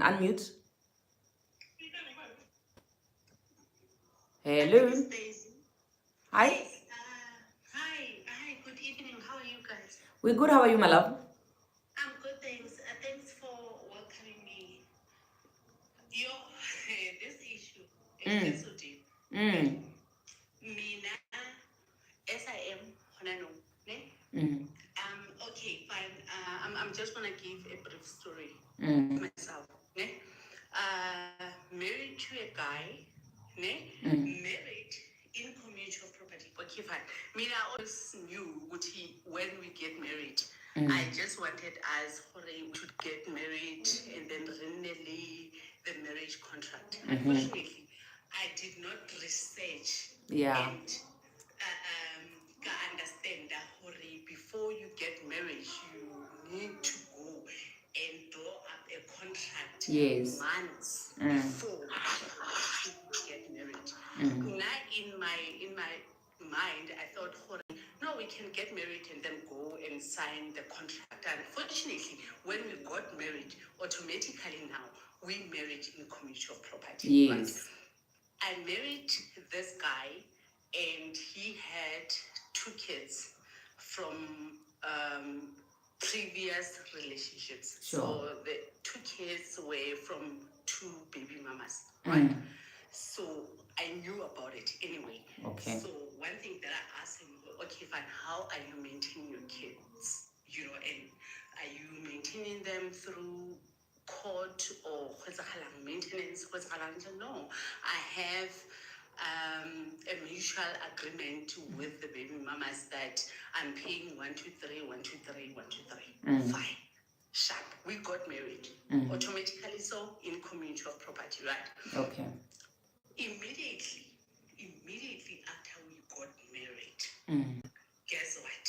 and unmute. Hello. Hi. Yes. Hi. Good evening. How are you guys? We're good. How are you, my love? I'm good, thanks. Thanks for welcoming me. This issue is so deep. Mina, as I am, okay, fine. I'm just gonna give a brief story myself. Married to a guy, married in community of property. Okay, fine. Mina always knew when we get married. I just wanted us to get married and then renewally the marriage contract. Unfortunately, I did not research and understand that before you get married, you need to go and draw up a contract months before you get married. Now, in my mind, I thought, no, we can get married and then go and sign the contract. Unfortunately, when we got married, automatically now we married in community of property. Yes. Right? I married this guy, and he had 2 kids from previous relationships. Sure. So the 2 kids were from 2 baby mamas, right? So I knew about it anyway. Okay. So one thing that I asked him, okay, fine, how are you maintaining your kids? And are you maintaining them through court or maintenance? No, I have a mutual agreement with the baby mamas that I'm paying 1, 2, 3, 1, 2, 3, 1, 2, 3. Fine. Sharp. We got married. Automatically so in community of property, right? Okay. Immediately after we got married, guess what?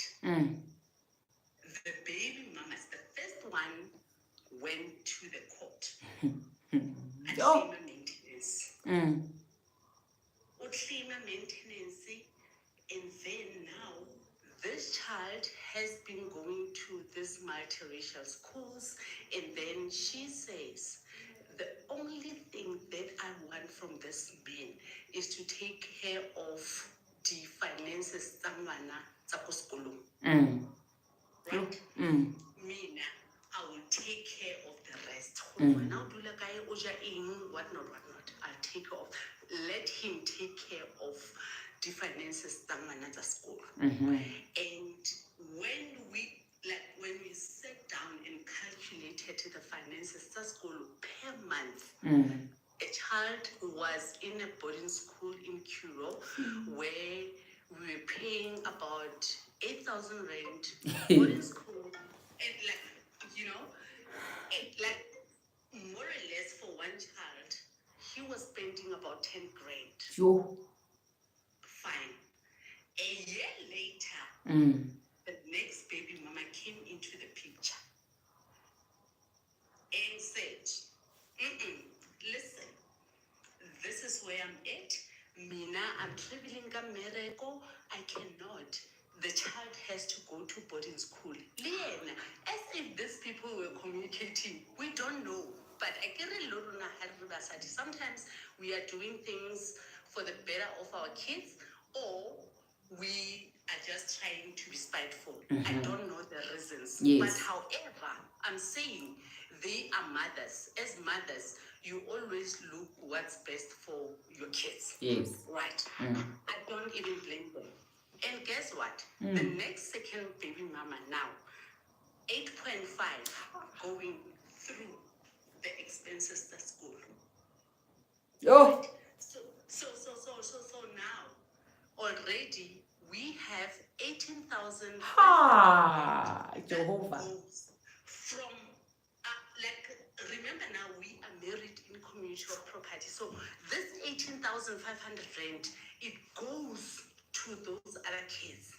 The baby mamas, the first one went to the court and claim maintenance. Claim maintenance, and then now this child has been going to these multiracial schools, and then she says, the only thing that I want from this man is to take care of the finances right? Mina, I will take care of the rest. Now do like whatnot. I'll take care of. Let him take care of the finances at school. And when we sat down and calculated the finances at school per month, a child was in a boarding school in Kuro where we were paying about 8,000 rand boarding school, and more or less for one child, he was spending about 10 grand. Sure. Fine. A year later, the next baby mama came into the picture and said, listen, this is where I'm at. Mina, I'm traveling America. I cannot. The child has to go to boarding school. Lena, as if these people were communicating, we don't know. But sometimes we are doing things for the better of our kids, or we are just trying to be spiteful. I don't know the reasons. Yes. But however, I'm saying they are mothers. As mothers, you always look what's best for your kids. Yes. Right. I don't even blame them. And guess what? The next second baby mama now, 8.5 going through the expenses at school. Oh. So now already we have 18,000 Jehovah. From remember now we are married in community of property. So this 18,500 rand, it goes to those other kids.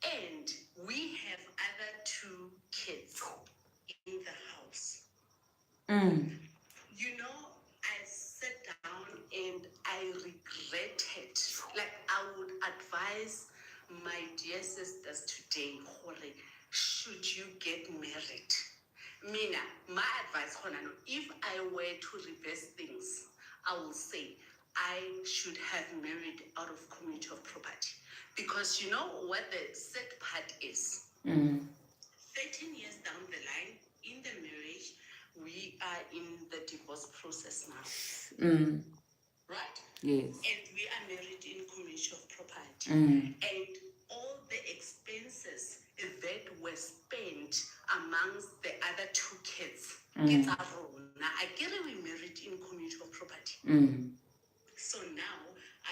And we have other 2 kids in the house. I sat down and I regretted. I would advise my dear sisters today, should you get married, Mina, my advice, Honano, if I were to reverse things, I will say I should have married out of community of property. Because you know what the sad part is? 13 years down the line, in the marriage, we are in the divorce process now. Right? Yes. And we are married in community of property. And all the expenses that were spent amongst the other two kids, it's a role. Now, I get it, we married in community of property. So now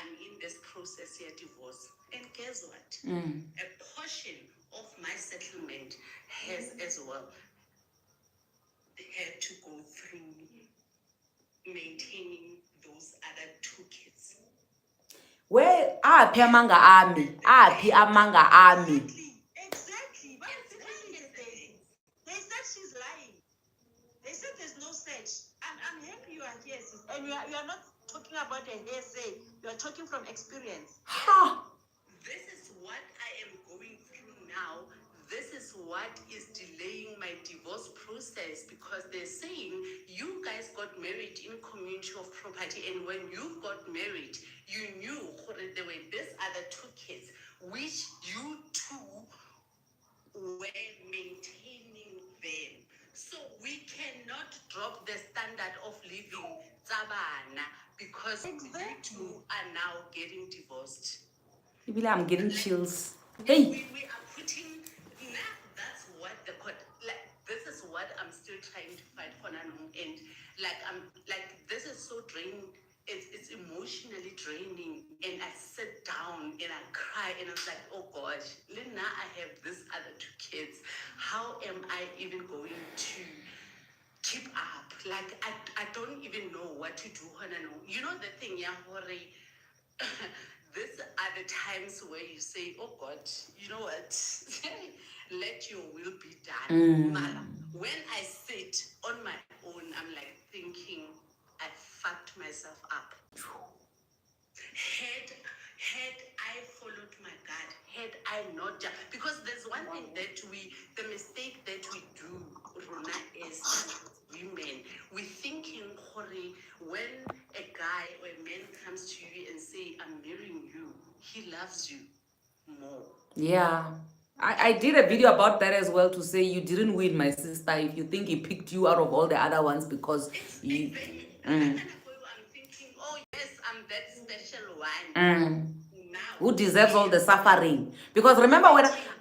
I'm in this process here, divorce. And guess what? A portion of my settlement has as well had to go through maintaining those other two kids. Where aphi amanga ami? Aphi amanga ami? Exactly. But the thing is, they said she's lying. They said there's no search. And I'm happy you are here, sis. And you are not talking about a hearsay. You are talking from experience. Ha! This is what I am going through now. This is what is delaying my divorce process, because they're saying you guys got married in community of property, and when you got married, you knew there were these other two kids, which you two were maintaining them. So we cannot drop the standard of living Tabana because you two are now getting divorced. I'm getting chills. Hey! We are putting, now that's what the court, like, this is what I'm still trying to fight for now. And this is so draining. It's emotionally draining. And I sit down and I cry and I was like, oh gosh, Lena, I have these other two kids. How am I even going to keep up? Like, I don't even know what to do. You know the thing, yeah, Hori, these are the times where you say, oh God, you know what? Let your will be done. Mala, when I sit on my own, I'm like thinking, I fucked myself up. Had I followed my gut, had I not done, because there's one thing that the mistake that we do, Rona, is women, we thinking, Hori, when a guy or a man comes to you and say, I'm marrying you, he loves you more. Yeah. I did a video about that as well, to say you didn't win, my sister, if you think he picked you out of all the other ones because you... I'm thinking, oh yes, I'm that special one. Now, who deserves all the suffering. Because remember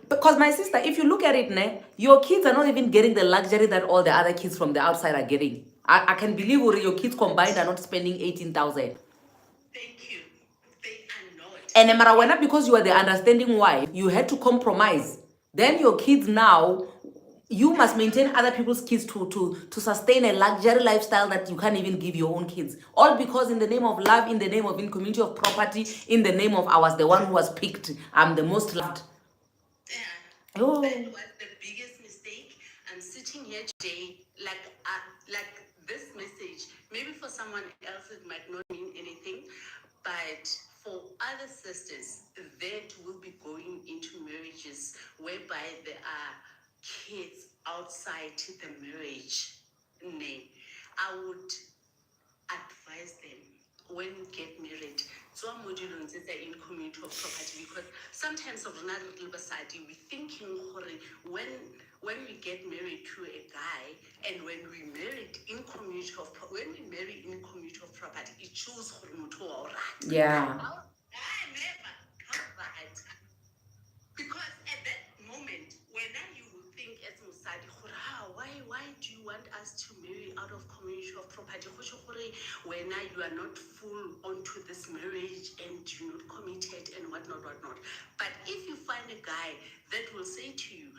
because my sister, if you look at it, your kids are not even getting the luxury that all the other kids from the outside are getting. I can believe your kids combined are not spending 18,000. Thank you. They are not. And Marawena, because you are the understanding wife, you had to compromise. Then your kids now, you must maintain other people's kids to sustain a luxury lifestyle that you can't even give your own kids. All because in the name of love, in the name of community of property, in the name of I was the one who was picked, I'm the most loved. Yeah. Oh. That was the biggest mistake. I'm sitting here today, like this message, maybe for someone else it might not mean anything, but for other sisters that will be going into marriages whereby there are kids outside the marriage, I would advise them, when you get married, so modulons is in community of property, because sometimes of another little beside we thinking when we get married to a guy, and when we married in community of property, it shows yeah. I never right. Because at that moment, when you will think as Musadi, why do you want us to marry out of community of property? When you are not full onto this marriage and you're not committed and whatnot. But if you find a guy that will say to you,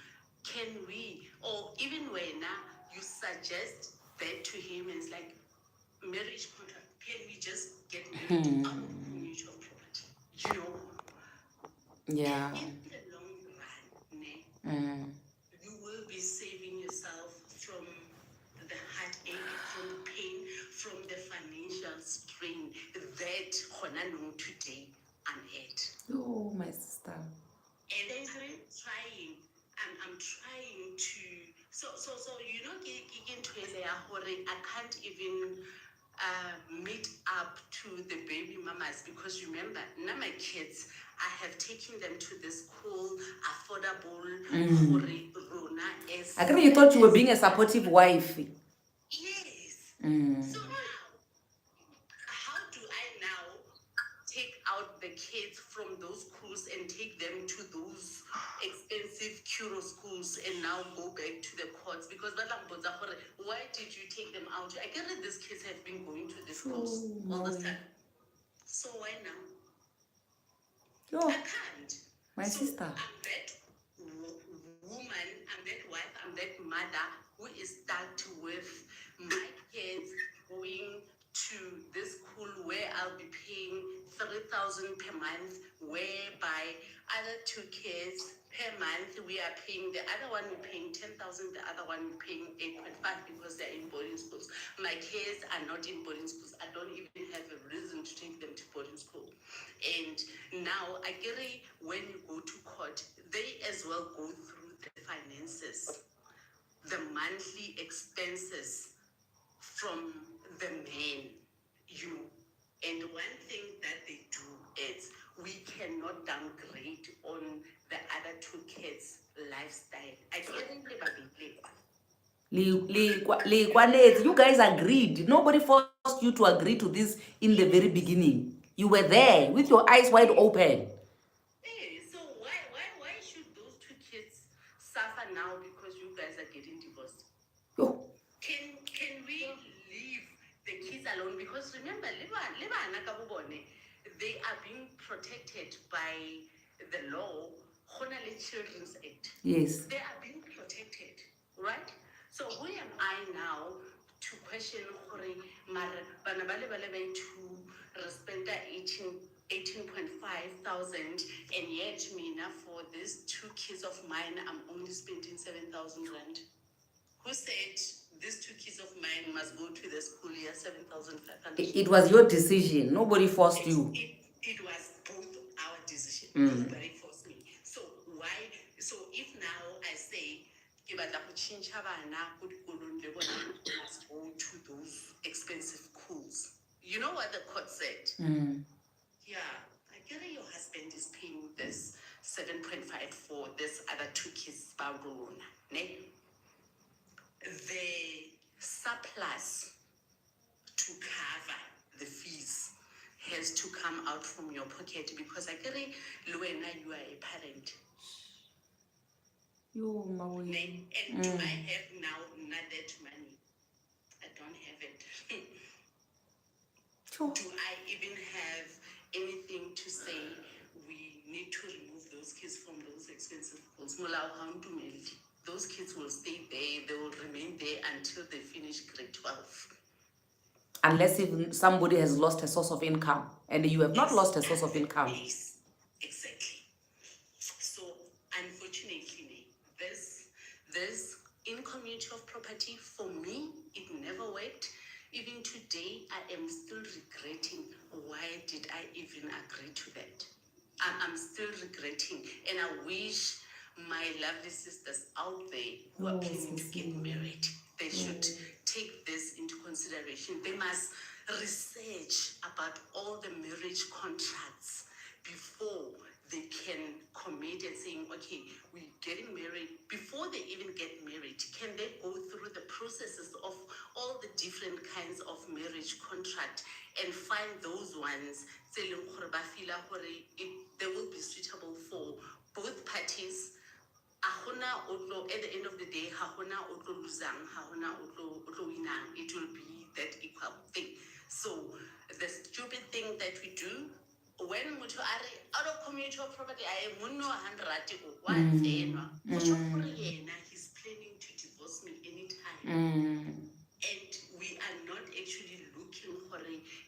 can we, or even when you suggest that to him, and it's like marriage contract, can we just get married out of community of property? You know? Yeah. In the long run, you will be saving yourself from the heartache, from pain, from the financial strain that Honanung today I'm at. Oh, my sister. And I'm trying to you know, I can't even meet up to the baby mamas because remember, now my kids, I have taken them to this cool, affordable, Rona as I think you thought you were being a supportive wife. yes. So now, how do I now take out the kids from those schools and take them to those expensive Curo schools and now go back to the courts? Because why did you take them out? I get that these kids have been going to the schools all this time. So why now? Yo, I can't. my So sister. I'm that woman, I'm that wife, I'm that mother who is stuck with my kids going to this school where I'll be paying 3,000 per month, whereby other two kids per month we are paying, the other one we're paying 10,000, the other one we're paying 8.5 because they're in boarding schools. My kids are not in boarding schools. I don't even have a reason to take them to boarding school. And now I get it, when you go to court, they as well go through the finances, the monthly expenses from the men, you know. And one thing that they do is we cannot downgrade on the other two kids' lifestyle. I can't You guys agreed. Nobody forced you to agree to this in the very beginning. You were there with your eyes wide open. Hey, so why should those two kids suffer now because you guys are getting divorced? Yo. Can we leave the kids alone? Because remember, they are being protected by the law, Honale Children's Act. Yes. They are being protected, right? So who am I now to question to spend 18.5 thousand, and yet Mina, for these two kids of mine, I'm only spending 7,000 rand. Who said these two kids of mine must go to the school year 7,500? It was your decision. Nobody forced you. It was both our decision. Nobody forced me. So why? So if now I say, must go to those expensive schools. You know what the court said? Yeah, I get it, your husband is paying this 7.5 for this other two kids, Barona. The surplus to cover the fees has to come out from your pocket because I get it, Luena, you are a parent. And do I have now not that money? I don't have it. Do I even have anything to say we need to remove those kids from those expensive schools? Those kids will stay there, they will remain there until they finish grade 12. Unless even somebody has lost a source of income, and you have not lost a source of income. Yes, exactly. So unfortunately, this in community of property, for me, it never worked. Even today, I am still regretting, why did I even agree to that? I'm still regretting, and I wish my lovely sisters out there who are planning to get married, they should take this into consideration. They must research about all the marriage contracts before they can commit and saying, okay, we're getting married. Before they even get married, can they go through the processes of all the different kinds of marriage contract and find those ones they will be suitable for both parties? At the end of the day, it will be that equal thing. So the stupid thing that we do, when mutu are out of community of property, I am he's planning to divorce me anytime. And we are not actually looking for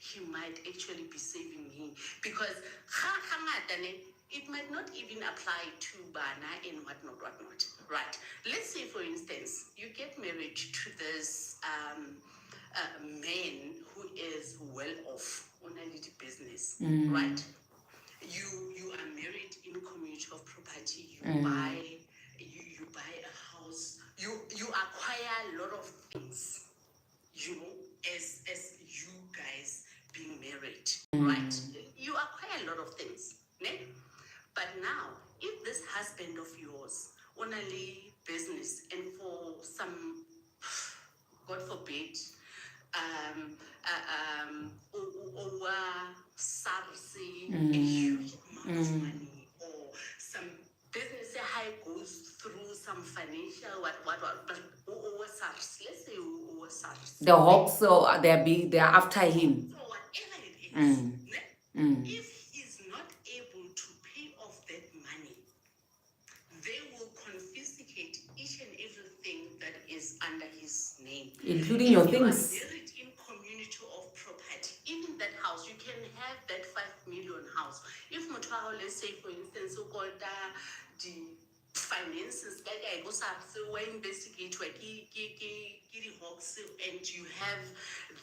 he might actually be saving me, because it might not even apply to Bana and whatnot, right? Let's say, for instance, you get married to this man who is well off on a little business, right? You are married in community of property. You buy a house. You are SARS, a huge amount of money, or some business high goes through some financial but or SARS. Let's say or SARS. The hawks, so they're after him. So whatever it is, if he's not able to pay off that money, they will confiscate each and everything that is under his name, including your if you things. are married in community of property, in that house, you can have that 5 million house. If Mutwaho, let's say, for instance, so called the finances, like I go so investigate and you have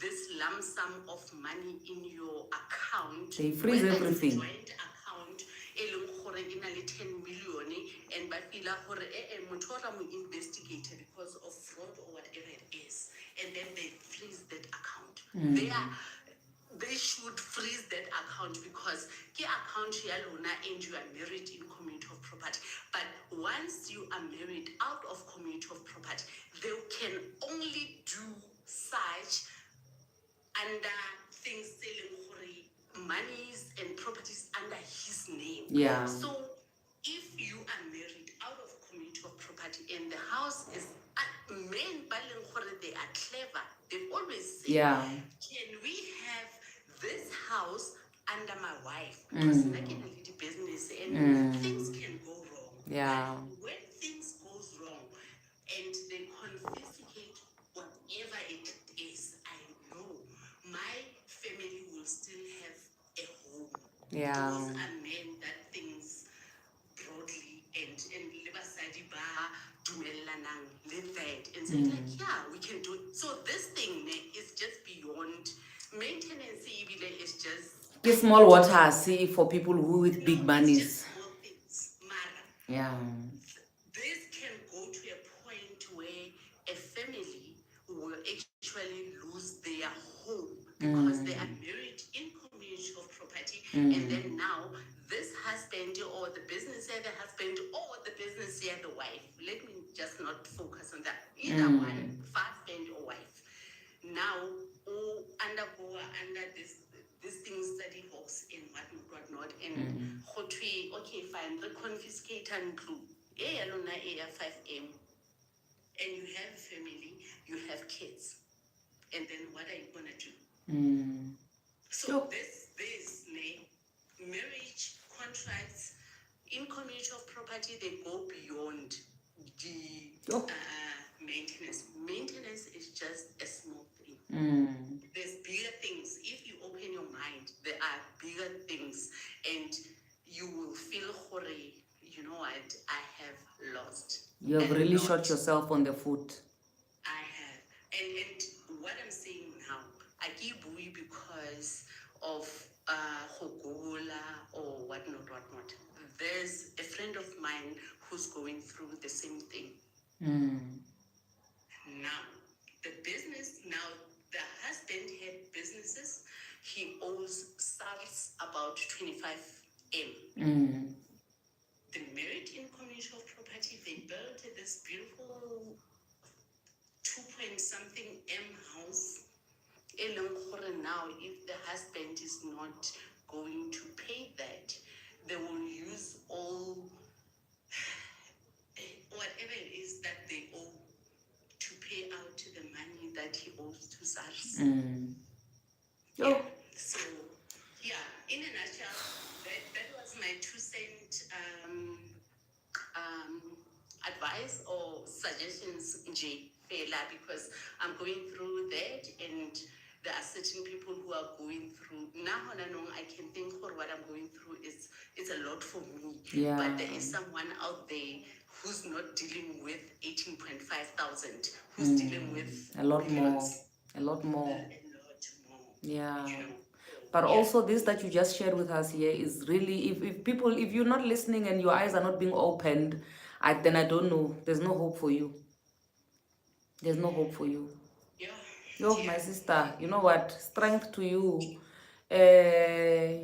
this lump sum of money in your account. They freeze everything. Joint account, 10 million, and by feel investigated because of fraud or whatever it is, and then they freeze that account. They should freeze that account because the account and you are married in community of property. But once you are married out of community of property, they can only do such under things selling monies and properties under his name. Yeah. So if you are married out of community of property and the house is men, they are clever. They always say, can we have this house under my wife? Because like in a little business and things can go wrong. Yeah. But when things goes wrong and they confiscate whatever it is, I know my family will still have a home. Yeah. Those are men that things broadly and Libasadi Ba Dumelanang live that and say like, yeah, we can do it. So this thing is just beyond maintenance. Is just the small water see for people who with big monies. Just small things. Mara. Yeah. This can go to a point where a family will actually lose their home because they are married in community of property, and then now this husband or the business the husband or the business the wife. Let me just not focus on that. Either one, husband or wife. Now, under these things that he hawks in whatnot, and okay, fine, the confiscate and clue. 5M, and you have a family, you have kids, and then what are you gonna do? So this marriage contracts in community of property, they go beyond the maintenance. Maintenance is just a small thing. There's bigger things. If you open your mind, there are bigger things, and you will feel horry. You know what? I have lost. You have really shot yourself on the foot. I have. And what I'm saying now, I give bui because of Hogola or whatnot. There's a friend of mine who's going through the same thing. Now, the husband had businesses. He owes SARS about 25M. The married in community of property, they built this beautiful 2-point-something M house. Now, if the husband is not going to pay that, they will use all whatever it is that they owe to pay out the money that he owes to SARS. Yeah. So, yeah, in a nutshell, that was my 2-cent advice or suggestions, because I'm going through that, and there are certain people who are going through. Now, I can think for what I'm going through is a lot for me. Yeah. But there is someone out there who's not dealing with 18,500, who's dealing with a lot millions. more. A lot more. Yeah. You know? But also this that you just shared with us here is really, if you're not listening and your eyes are not being opened, then I don't know. There's no hope for you. There's no hope for you. Yeah. My sister, you know what? Strength to you. Hey.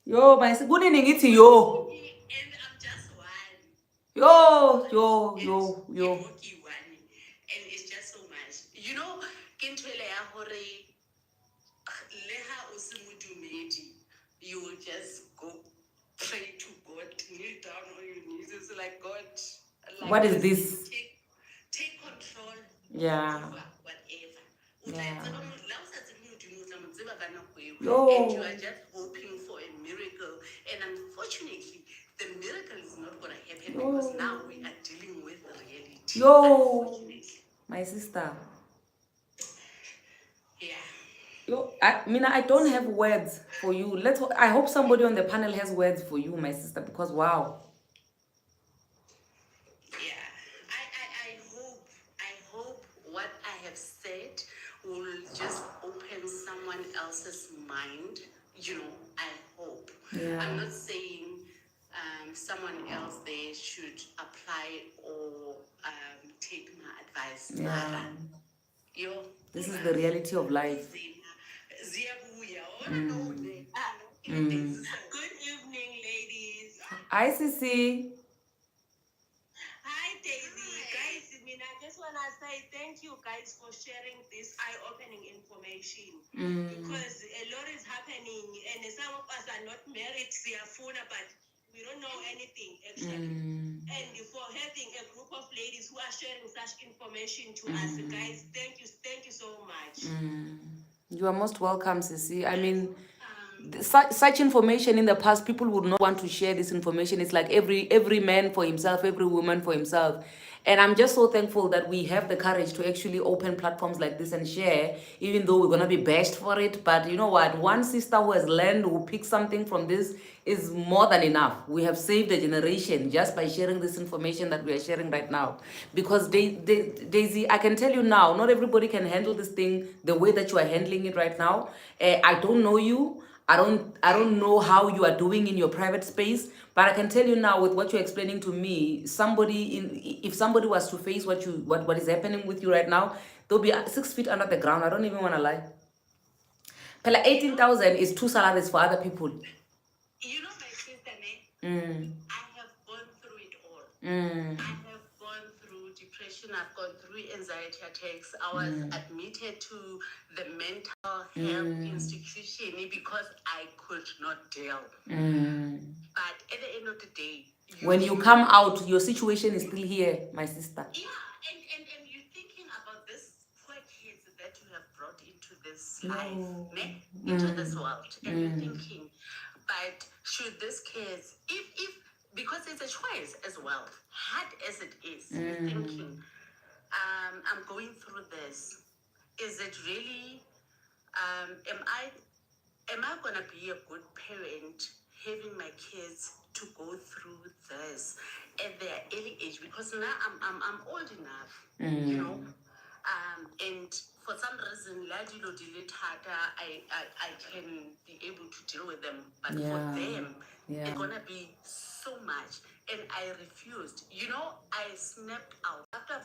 My sister, good evening, it's yo. And I'm just one. Yo. And it's just so much. You know, kintwele ya hore leha usimudumedi, you will just go pray to God, kneel down on your knees. It's like, God, like, What is just this? take control Yeah. over whatever. Yeah. And you Yo. are just hoping for a miracle. And unfortunately, the miracle is not going to happen because now we are dealing with reality. Yo. Unfortunately. My sister. Yeah. Yo, Mina, I don't have words for you. I hope somebody on the panel has words for you, my sister, because wow. Yeah, I hope what I have said will just open someone else's mind. You know, I hope. Yeah. I'm not saying someone else there should apply or take my advice. Yeah. Yo, This is the reality of life. Good evening, ladies. Hi, Sissy. Hi, Daisy. Guys, I just want to say thank you, guys, for sharing this eye-opening information. Because a lot is happening, and some of us are not married, but we don't know anything, actually. And for having a group of ladies who are sharing such information to us, guys, thank you so much. You are most welcome, Sissy. I mean, such information in the past, people would not want to share this information. It's like every man for himself, every woman for himself. And I'm just so thankful that we have the courage to actually open platforms like this and share, even though we're going to be bashed for it. But you know what? One sister who has learned, who picked something from this is more than enough. We have saved a generation just by sharing this information that we are sharing right now. Because Daisy, I can tell you now, not everybody can handle this thing the way that you are handling it right now. I don't know you. I don't know how you are doing in your private space, but I can tell you now with what you're explaining to me, if somebody was to face what is happening with you right now, they'll be 6 feet under the ground. I don't even want to lie. Pela 18,000 is 2 salaries for other people. You know, my sister, I have gone through it all. I have gone through depression. I've gone through anxiety attacks. I was admitted to the mental health institution because I could not deal. But at the end of the day, when you come out, your situation is still here, my sister. Yeah, and you're thinking about this poor kids that you have brought into this life, into this world, and you're thinking, but should these kids, if because it's a choice as well, hard as it is, you're thinking, I'm going through this. Is it really? Am I gonna be a good parent having my kids to go through this at their early age? Because now I'm old enough, you know, and for some reason, I can be able to deal with them, but for them, it's gonna be so much, and I refused. You know, I snapped out after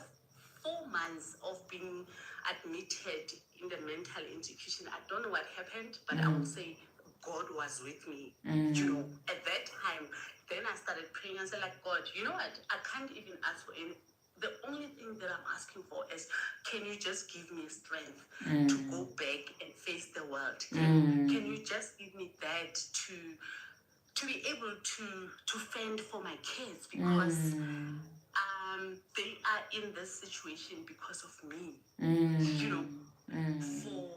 4 months of being admitted in the mental institution. I don't know what happened, but I would say God was with me. You know, at that time, then I started praying and said, like, God, you know what? I can't even ask for any. The only thing that I'm asking for is, can you just give me strength to go back and face the world? Can you just give me that to be able to fend for my kids, because they are in this situation because of me. You know, for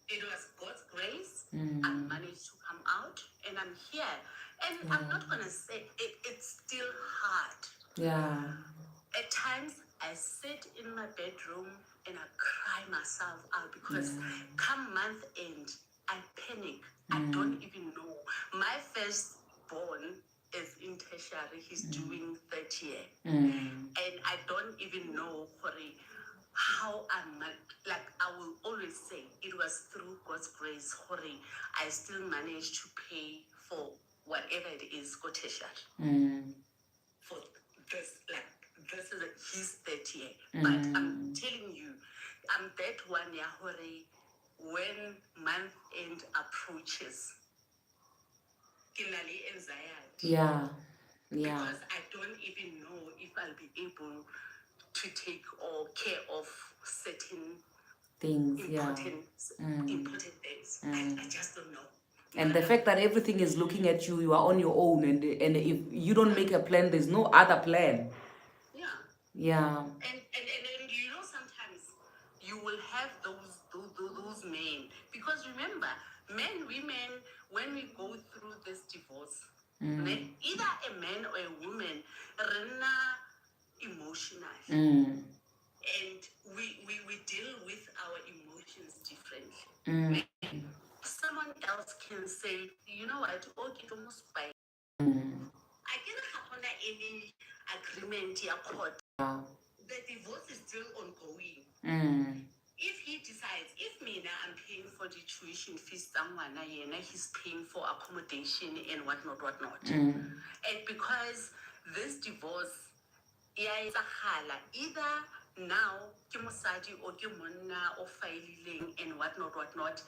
it was God's grace. I managed to come out, and I'm here. And I'm not gonna say it's still hard. Yeah. At times, I sit in my bedroom and I cry myself out because come month end, I panic. I don't even know. My firstborn is in tertiary. He's doing third year. And I don't even know, Corey, how like I will always say it was through God's grace, Corey, I still managed to pay for whatever it is, go tertiary. For this, like, this is his third year. But I'm telling you, I'm that 1 year, Corey, when month end approaches, kinali anxiety. Yeah. Yeah. Because I don't even know if I'll be able to take or care of certain things, yeah. Important things. I just don't know. And the fact that everything is looking at you, you are on your own, and if you don't make a plan, there's no other plan. Yeah. Yeah. And you know, sometimes you will have those men, because remember, men, women, when we go through this divorce, either a man or a woman, rena emotional, and we deal with our emotions differently. Someone else can say, you know what, okay, almost by I cannot have any agreement here court. The divorce is still ongoing. If he decides, if me now I'm paying for the tuition fees, someone he's paying for accommodation and whatnot. And because this divorce, either now ke mosadi or ke monna o fileng and whatnot.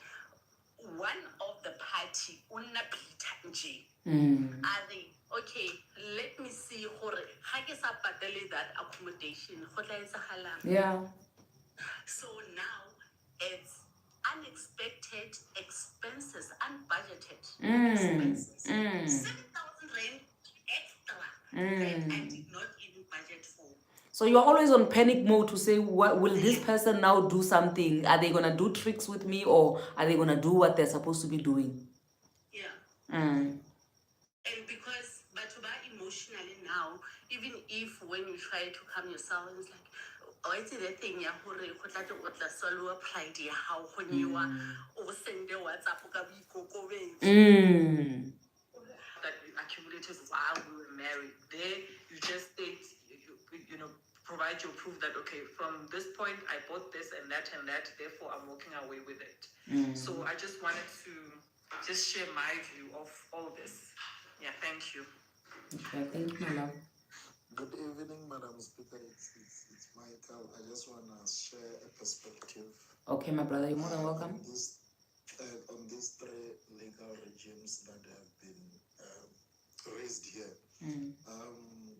One of the party unna Peter nje. Are they okay? Let me see gore ha ke sa patele that accommodation go tla etsagalang. Yeah. So now it's unexpected expenses, unbudgeted expenses. 7,000 rand extra that I did not even budget for. So you're always on panic mode to say, what will this person now do something? Are they gonna do tricks with me, or are they gonna do what they're supposed to be doing? Yeah. And because, but to buy emotionally now, even if when you try to calm yourself, it's like, oh, it's the thing, ya hore go tla tla swallow pride ya hao go nyewa o send WhatsApp ka boikokobetso. That accumulated while we were married. There, you just state, you know, provide your proof that, okay, from this point, I bought this and that, therefore I'm walking away with it. So I just wanted to just share my view of all this. Yeah, thank you. Okay, thank you, my love. Good evening, Madam Speaker. It's Michael. I just want to share a perspective. Okay, my brother, you're more than welcome. On these three legal regimes that have been raised here.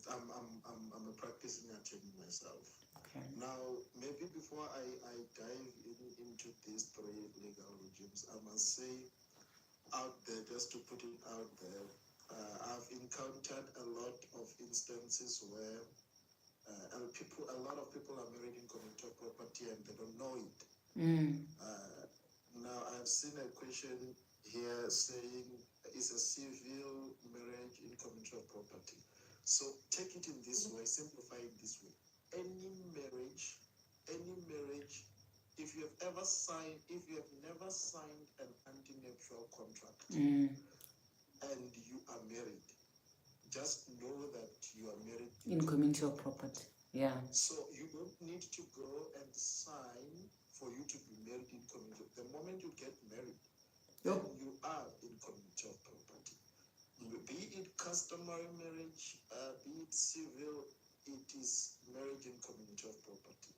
I'm a practicing attorney myself. Okay. Now, maybe before I dive into these three legal regimes, I must say out there, just to put it out there, I've encountered a lot of instances where a lot of people are married in community property and they don't know it. Now, I've seen a question here saying, is a civil marriage in community property? So take it in this way, simplify it this way. Any marriage, if you have never signed an anti-nuptial contract and you are married, just know that you are married in community of property. Yeah. So you don't need to go and sign for you to be married in community. The moment you get married, then you are in community of property. Be it customary marriage, be it civil, it is marriage in community of property.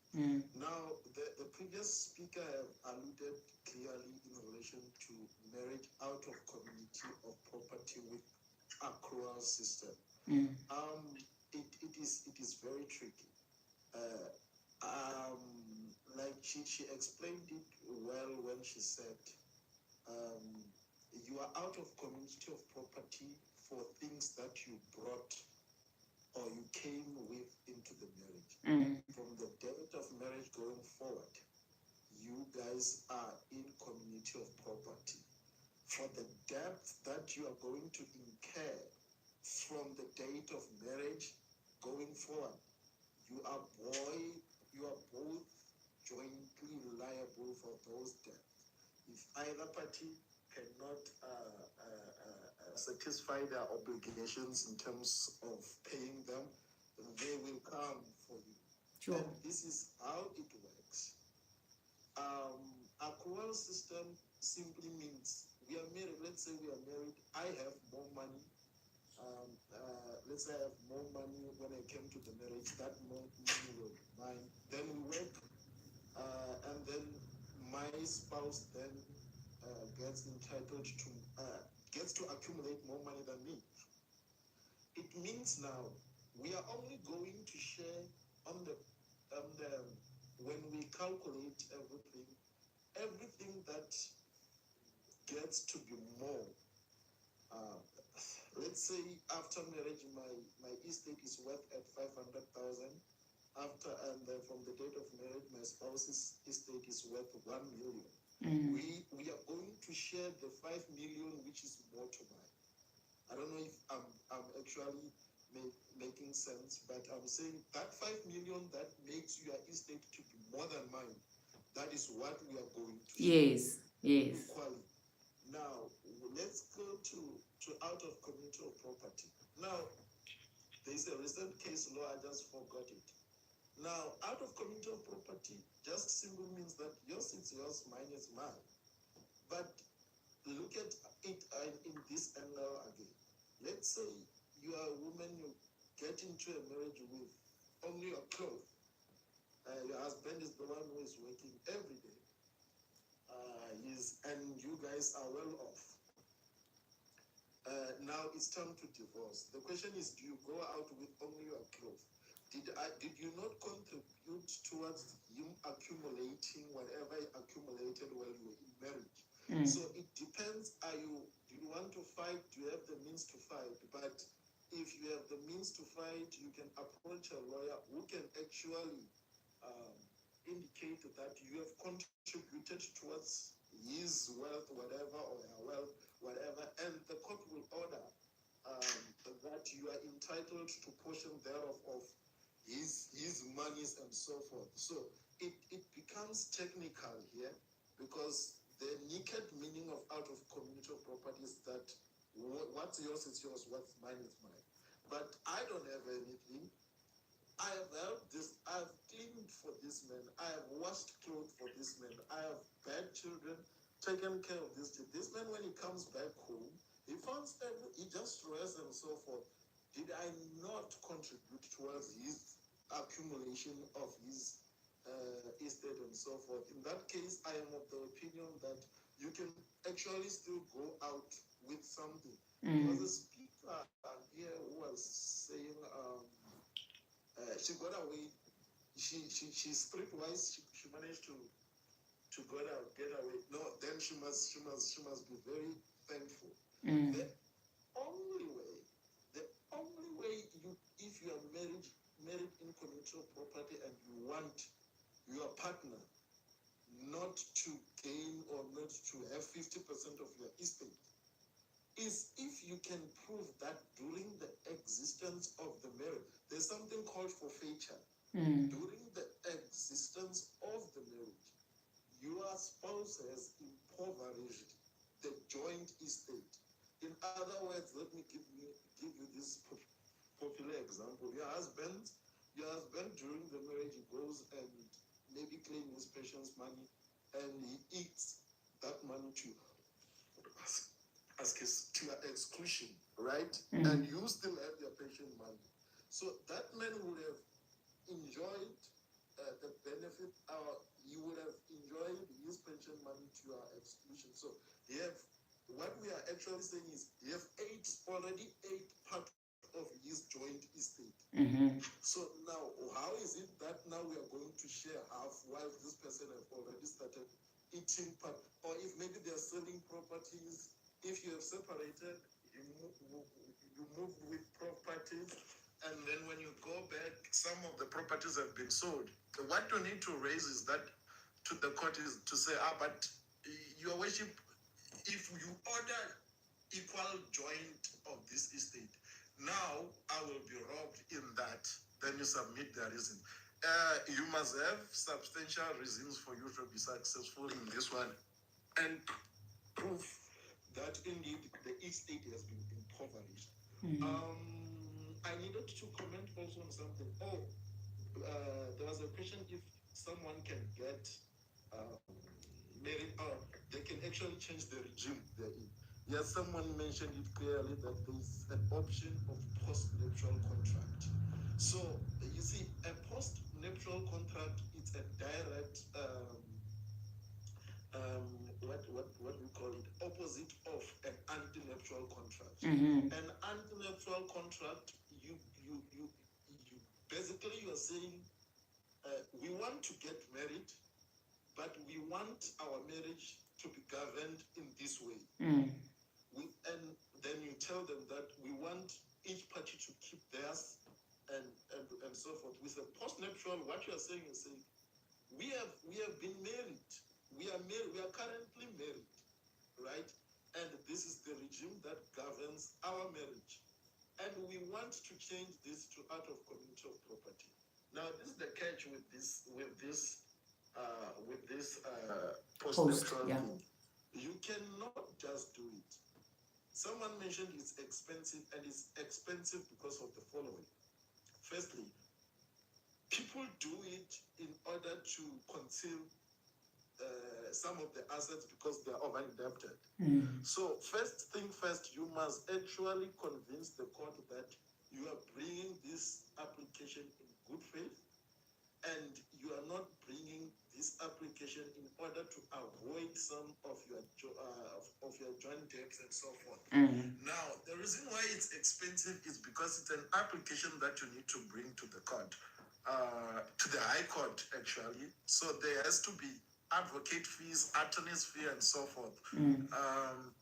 Now, the previous speaker alluded clearly in relation to marriage out of community of property with accrual system. It is very tricky. Like she explained it well when she said, you are out of community of property for things that you brought or you came with into the marriage. From the date of marriage going forward, you guys are in community of property. For the debt that you are going to incur from the date of marriage going forward, you are both jointly liable for those debts. If either party cannot satisfy their obligations in terms of paying them, they will come for you. Sure. And this is how it works. Accrual system simply means we are married. Let's say we are married. I have more money. Let's say I have more money when I came to the marriage. That more money will be mine. Then we work, and then my spouse then gets to accumulate more money than me. It means now we are only going to share on the when we calculate everything, everything that gets to be more. Let's say after marriage, my estate is worth at 500,000. After and then from the date of marriage, my spouse's estate is worth 1,000,000. We are going to share the 5,000,000, which is more to mine. I don't know if I'm actually making sense, but I'm saying that 5,000,000 that makes your estate to be more than mine. That is what we are going to share. Yes, yes. Equally. Now let's go to out of communal property. Now there's a recent case law, I just forgot it. Now, out of communal property just simply means that yours is yours, mine is mine. But look at it in this angle again. Let's say you are a woman, you get into a marriage with only your clothes. Your husband is the one who is working every day. And you guys are well off. Now it's time to divorce. The question is, do you go out with only your clothes? Did you not contribute towards him accumulating whatever he accumulated while you were in marriage? So it depends. Do you want to fight? Do you have the means to fight? But if you have the means to fight, you can approach a lawyer who can actually indicate that you have contributed towards his wealth, whatever, or her wealth, whatever, and the court will order that you are entitled to portion thereof of his monies and so forth. So it becomes technical here, because the naked meaning of out of communal property is that what's yours is yours, what's mine is mine. But I don't have anything. I have helped this, I have cleaned for this man, I have washed clothes for this man, I have fed children, taken care of this. This man, when he comes back home, he finds he just rests and so forth. Did I not contribute towards his accumulation of his estate and so forth? In that case, I am of the opinion that you can actually still go out with something. There was a speaker here who was saying she got away. She's streetwise. She managed to get away. No, then she must be very thankful. The only way you, if you are married in communal property and you want your partner not to gain or not to have 50% of your estate, is if you can prove that during the existence of the marriage, there's something called forfeiture. During the existence of the marriage, your spouse has impoverished the joint estate. In other words, let me give you this popular example. Your husband during the marriage, he goes and maybe claims his pension's money, and he eats that money to your exclusion, right? And you still have your pension money. So that man would have enjoyed the benefit, he would have enjoyed his pension money to your exclusion. So what we are actually saying is he have already ate part of his joint estate. So now, how is it that now we are going to share half while this person has already started eating part? Or if maybe they are selling properties, if you have separated, you move with properties, and then when you go back, some of the properties have been sold. What you need to raise is that to the court is to say, but your worship, if you order equal joint of this estate, now I will be robbed in that. Then you submit the reason. You must have substantial reasons for you to be successful in this one, and proof that indeed the estate has been impoverished. I needed to comment also on something. There was a question if someone can get married, or they can actually change the regime they're in. Yes, someone mentioned it clearly that there's an option of post-nuptial contract. So you see, a post-nuptial contract is a direct what we call it, opposite of an anti-nuptial contract. An anti-nuptial contract, you basically you're saying we want to get married, but we want our marriage to be governed in this way. And then you tell them that we want each party to keep theirs and so forth. With a postnuptial, what you are saying is saying, we have been married. We are married. We are currently married, right? And this is the regime that governs our marriage. And we want to change this to out of community of property. Now, this is the catch with this postnuptial thing. You cannot just do it. Someone mentioned it's expensive, and it's expensive because of the following. Firstly, people do it in order to conceal some of the assets because they are over indebted. So first thing first, you must actually convince the court that you are bringing this application in good faith, and you are not bringing this application in order to avoid some of your joint debts and so forth. Now, the reason why it's expensive is because it's an application that you need to bring to the court, to the High Court actually. So there has to be advocate fees, attorney's fee, and so forth.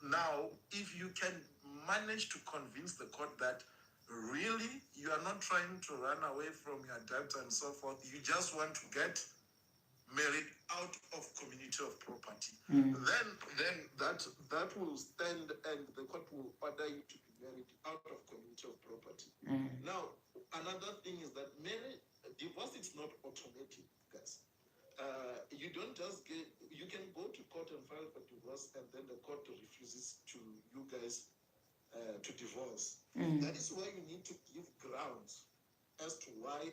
Now, if you can manage to convince the court that really you are not trying to run away from your debt and so forth, you just want to get married out of community of property, then that will stand, and the court will order you to be married out of community of property. Now, another thing is that divorce is not automatic, guys. You don't just you can go to court and file for divorce, and then the court refuses to you guys to divorce. That is why you need to give grounds as to why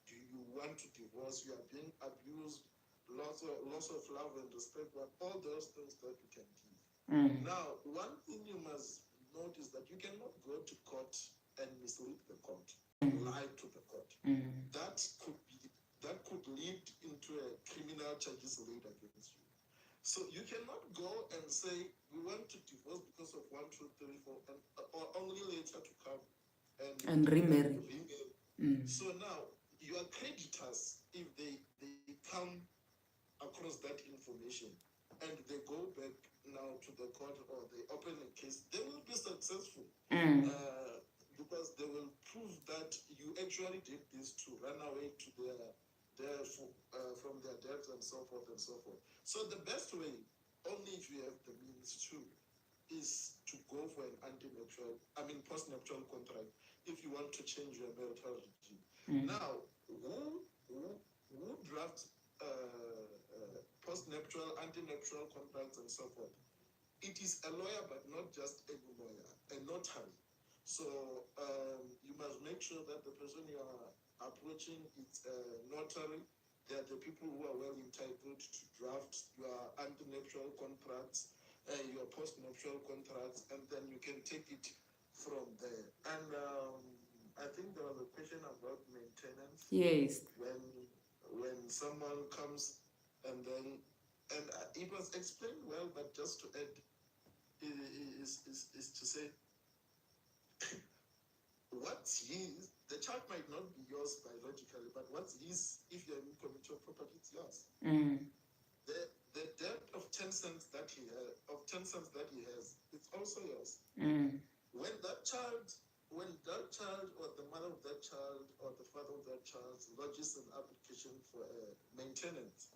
do you want to divorce. You are being abused, loss of love and respect, all those things that you can give. Now, one thing you must note is that you cannot go to court and mislead the court, lie to the court. That could lead into a criminal charges laid against you. So you cannot go and say we want to divorce because of 1, 2, 3, 4, or only later to come and remarry. So now your creditors, if they come across that information and they go back now to the court or they open a case, they will be successful because they will prove that you actually did this to run away to from their debts and so forth and so forth. So the best way, only if you have the means to, is to go for an postnuptial contract if you want to change your marital regime. Now, who drafts postnuptial, antenuptial contracts and so forth? It is a lawyer, but not just any lawyer, a notary. So you must make sure that the person you are approaching is a notary. They are the people who are well entitled to draft your antenuptial contracts, your postnuptial contracts, and then you can take it from there. And I think there was a question about maintenance. Yes. When someone comes and it was explained well, but just to add is to say what's his, the child might not be yours biologically, but what's his, if you're in community of property, it's yours. The debt of 10 cents that he has, it's also yours. When that child or the mother of that child or the father of that child lodges an application for maintenance,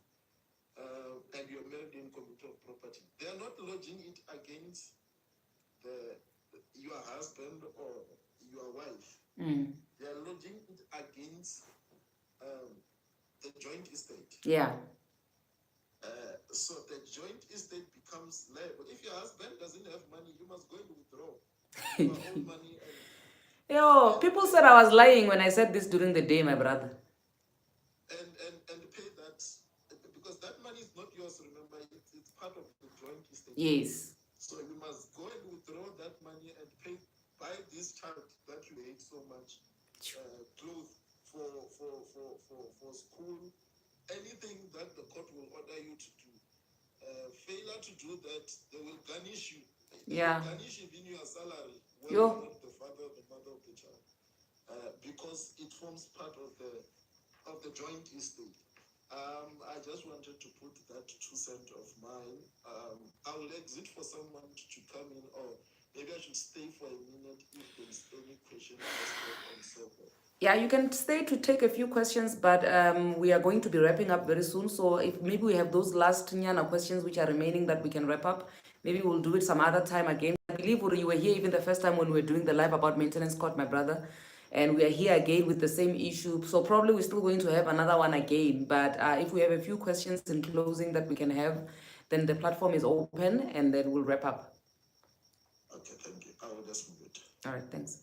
and you're married in community of property, they are not lodging it against your husband or your wife. They are lodging it against the joint estate. Yeah. So the joint estate becomes liable. If your husband doesn't have money, you must go and withdraw your own money. People said I was lying when I said this during the day, my brother. And pay that, because that money is not yours, remember, it's part of the joint estate. Yes. So you must go and withdraw that money and buy this child that you hate so much, clothes for school, anything that the court will order you to do. Failure to do that, they will garnish you. They will garnish even your salary when you're not the father or the mother of the child, because it forms part of the joint estate. I just wanted to put that 2 cents of mine. I will exit for someone to come in, or maybe I should stay for a minute if there's any question asked and so forth. Yeah, you can stay to take a few questions, but we are going to be wrapping up very soon. So if maybe we have those last Nyana questions which are remaining that we can wrap up, maybe we'll do it some other time again. I believe you were here even the first time when we were doing the live about maintenance court, my brother. And we are here again with the same issue. So probably we're still going to have another one again. But if we have a few questions in closing that we can have, then the platform is open and then we'll wrap up. Okay, thank you. I will just move it. All right, thanks.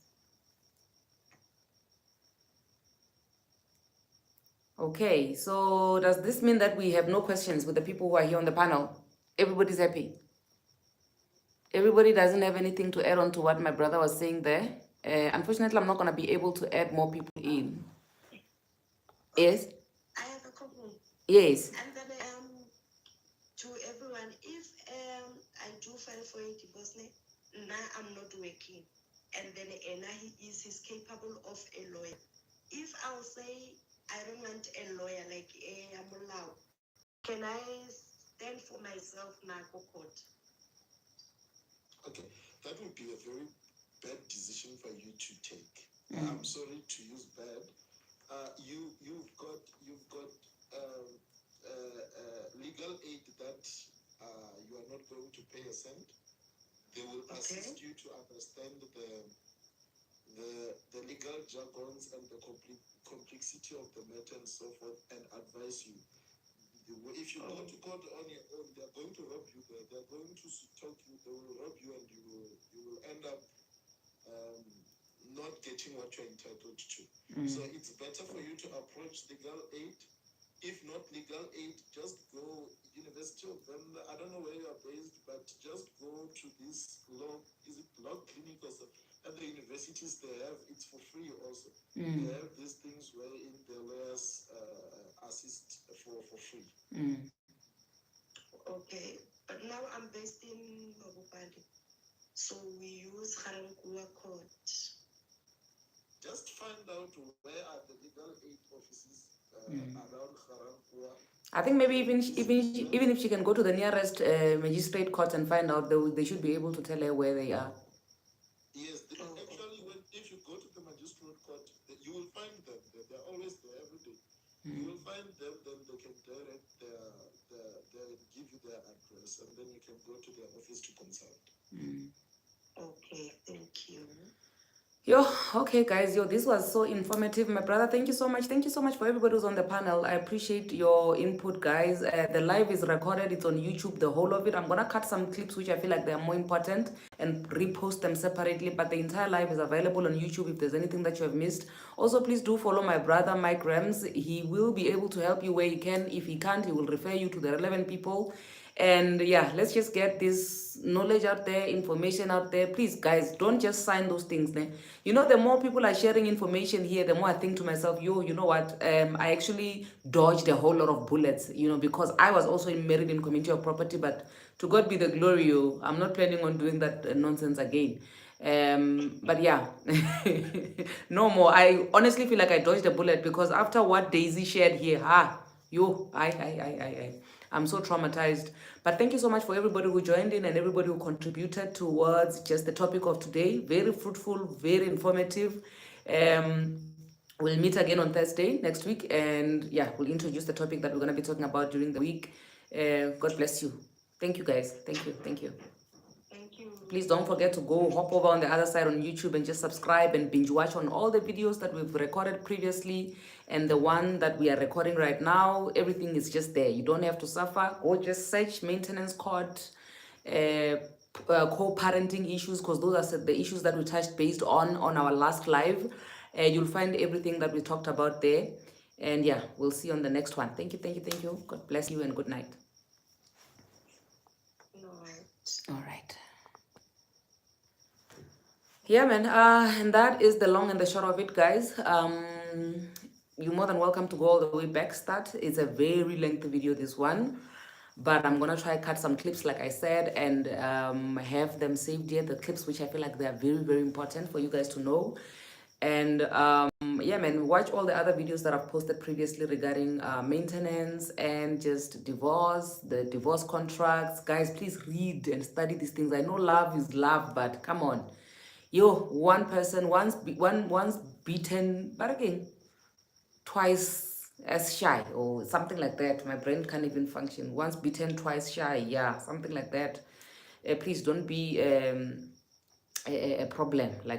Okay, so does this mean that we have no questions with the people who are here on the panel? Everybody's happy? Everybody doesn't have anything to add on to what my brother was saying there? Unfortunately, I'm not going to be able to add more people in. Yes? I have a couple. Yes. And then to everyone, if I do file for a divorce, now I'm not working, and then he's capable of a lawyer. If I'll say I don't want a lawyer like I'm allowed, can I stand for myself now, court? Okay, that would be a very bad decision for you to take. I'm sorry to use bad. You've got legal aid that you are not going to pay a cent. They will assist you to understand the legal jargons and the complexity of the matter and so forth, and advise you. If you go to court on your own, they're going to rob you. They're going to talk you. They will rob you, and you will end up not getting what you're entitled to. So it's better for you to approach legal aid. If not legal aid, just go University of Venda. I don't know where you are based, but just go to this law clinic or something. At the universities they have, it's for free also. They have these things wherein the lawyers assist for free. Okay, but now I'm based in Mabopane, so we use Harankua Court. Just find out where are the legal aid offices around Harankua. I think maybe even if she can go to the nearest magistrate court and find out, they should be able to tell her where they are. Yes, actually, if you go to the magistrate court, you will find them. They're always there every day. You will find them, then they can direct give you their address, and then you can go to their office to consult. Okay, thank you. Okay guys, this was so informative, my brother. Thank you so much. Thank you so much for everybody who's on the panel. I appreciate your input, guys. The live is recorded. It's on YouTube, the whole of it. I'm gonna cut some clips which I feel like they're more important and repost them separately, but the entire live is available on YouTube if there's anything that you have missed. Also, please do follow my brother Mike Rams. He will be able to help you where he can. If he can't, he will refer you to the relevant people. And yeah, let's just get this knowledge out there, information out there. Please, guys, don't just sign those things. You know, the more people are sharing information here, the more I think to myself, you know what? I actually dodged a whole lot of bullets, because I was also married in community of property, but to God be the glory. I'm not planning on doing that nonsense again. But yeah, no more. I honestly feel like I dodged a bullet, because after what Daisy shared here, I'm so traumatized. But thank you so much for everybody who joined in and everybody who contributed towards just the topic of today. Very fruitful, very informative. We'll meet again on Thursday next week, and yeah, we'll introduce the topic that we're going to be talking about during the week. God bless you. Thank you, guys. Thank you. Thank you. Please don't forget to go hop over on the other side on YouTube and just subscribe and binge watch on all the videos that we've recorded previously and the one that we are recording right now. Everything is just there. You don't have to suffer. Or just search maintenance court, co-parenting issues, because those are the issues that we touched based on our last live. You'll find everything that we talked about there. And yeah, we'll see you on the next one. Thank you. God bless you and good night. All right. Yeah, man. And that is the long and the short of it, guys. You're more than welcome to go all the way back. It's a very lengthy video, this one, but I'm gonna try cut some clips, like I said, and have them saved here. The clips which I feel like they are very, very important for you guys to know. And yeah, man, watch all the other videos that I've posted previously regarding maintenance and just divorce, the divorce contracts. Guys, please read and study these things. I know love is love, but come on. Yo, one person once beaten, but again, twice as shy or something like that. My brain can't even function. Once beaten, twice shy. Yeah, something like that. Please don't be a problem. Like